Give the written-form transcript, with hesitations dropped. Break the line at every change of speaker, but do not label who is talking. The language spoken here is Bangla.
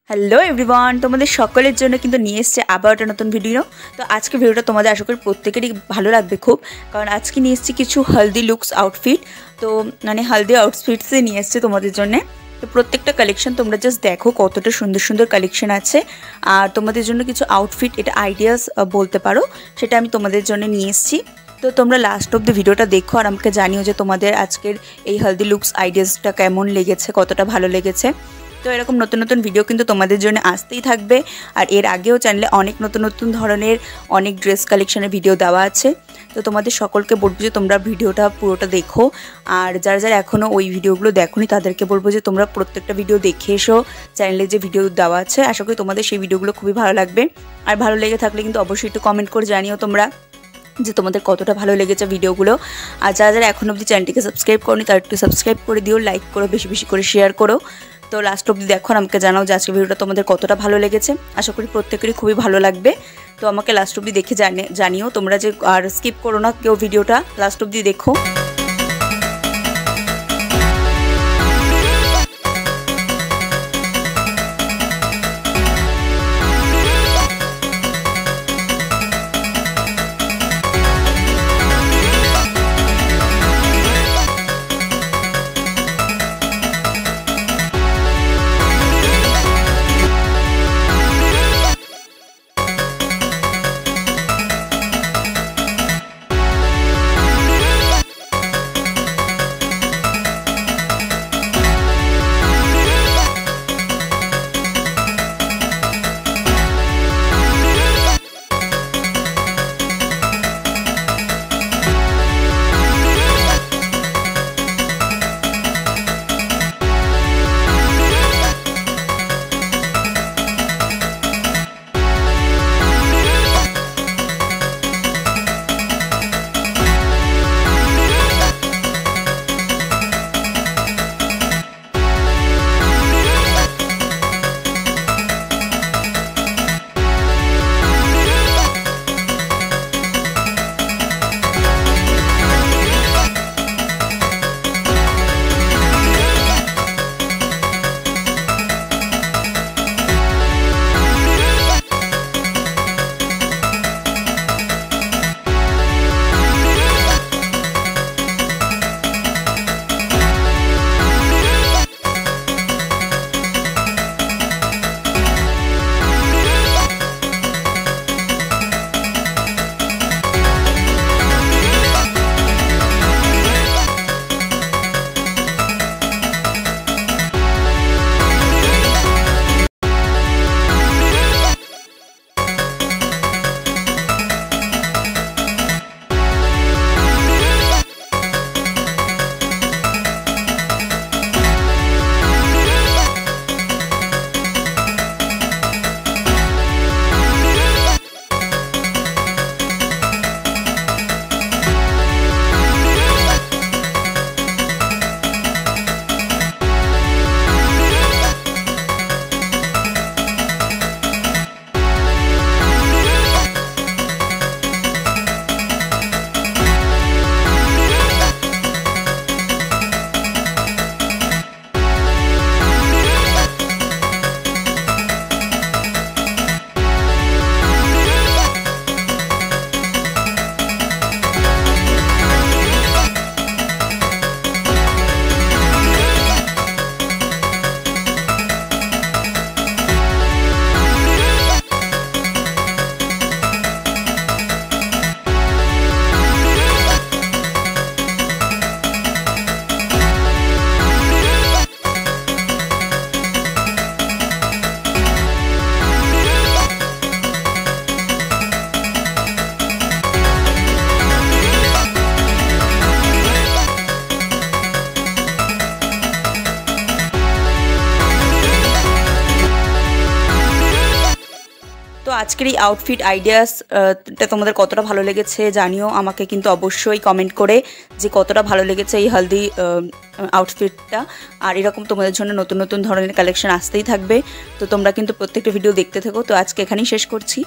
হ্যালো এভরিওয়ান, তোমাদের সকলের জন্য কিন্তু নিয়ে এসছে আবার একটা নতুন ভিডিও। তো আজকে ভিডিওটা তোমাদের আশা করি প্রত্যেকেরই ভালো লাগবে খুব, কারণ আজকে নিয়ে এসছি কিছু হলদি লুকস আউটফিট। তো মানে হলদি আউটফিটসই নিয়ে এসছে তোমাদের জন্য। তো প্রত্যেকটা কালেকশন তোমরা জাস্ট দেখো কতটা সুন্দর সুন্দর কালেকশন আছে। আর তোমাদের জন্য কিছু আউটফিট, এটা আইডিয়াস বলতে পারো, সেটা আমি তোমাদের জন্য নিয়ে এসছি। তো তোমরা লাস্ট অব দ্য ভিডিওটা দেখো আর আমাকে জানিও যে তোমাদের আজকের এই হলদি লুকস আইডিয়াসটা কেমন লেগেছে, কতটা ভালো লেগেছে। তো এরকম নতুন নতুন ভিডিও কিন্তু তোমাদের জন্য আসতেই থাকবে। আর এর আগেও চ্যানেলে অনেক নতুন নতুন ধরনের অনেক ড্রেস কালেকশনের ভিডিও দেওয়া আছে। তো তোমাদের সকলকে বলবো যে তোমরা ভিডিওটা পুরোটা দেখো। আর যারা যারা এখনও ওই ভিডিওগুলো দেখোনি তাদেরকে বলবো যে তোমরা প্রত্যেকটা ভিডিও দেখে এসো। চ্যানেলে যে ভিডিও দেওয়া আছে, আশা করি তোমাদের সেই ভিডিওগুলো খুবই ভালো লাগবে। আর ভালো লেগে থাকলে কিন্তু অবশ্যই একটু কমেন্ট করে জানিও তোমরা যে তোমাদের কতটা ভালো লেগেছে ভিডিওগুলো। আর যারা যারা এখনও অবধি চ্যানেলটিকে সাবস্ক্রাইব করনি তারা একটু সাবস্ক্রাইব করে দিও, লাইক করো, বেশি বেশি করে শেয়ার করো। তো লাস্ট অবধি দেখো, আমাকে জানাও যে আজকে ভিডিওটা তোমাদের কতটা ভালো লেগেছে। আশা করি প্রত্যেকেরই খুবই ভালো লাগবে। তো আমাকে লাস্ট অবধি দেখে জানিও তোমরা, যে আর স্কিপ করো না কেউ, ভিডিওটা লাস্ট অবধি দেখো। তো আজকের এই আউটফিট আইডিয়াসটা তোমাদের কতটা ভালো লেগেছে জানিও আমাকে কিন্তু অবশ্যই কমেন্ট করে, যে কতটা ভালো লেগেছে এই হলদি আউটফিটটা। আর এরকম তোমাদের জন্য নতুন নতুন ধরনের কালেকশন আসতেই থাকবে। তো তোমরা কিন্তু প্রত্যেকটা ভিডিও দেখতে থাকো। তো আজকে এখানেই শেষ করছি।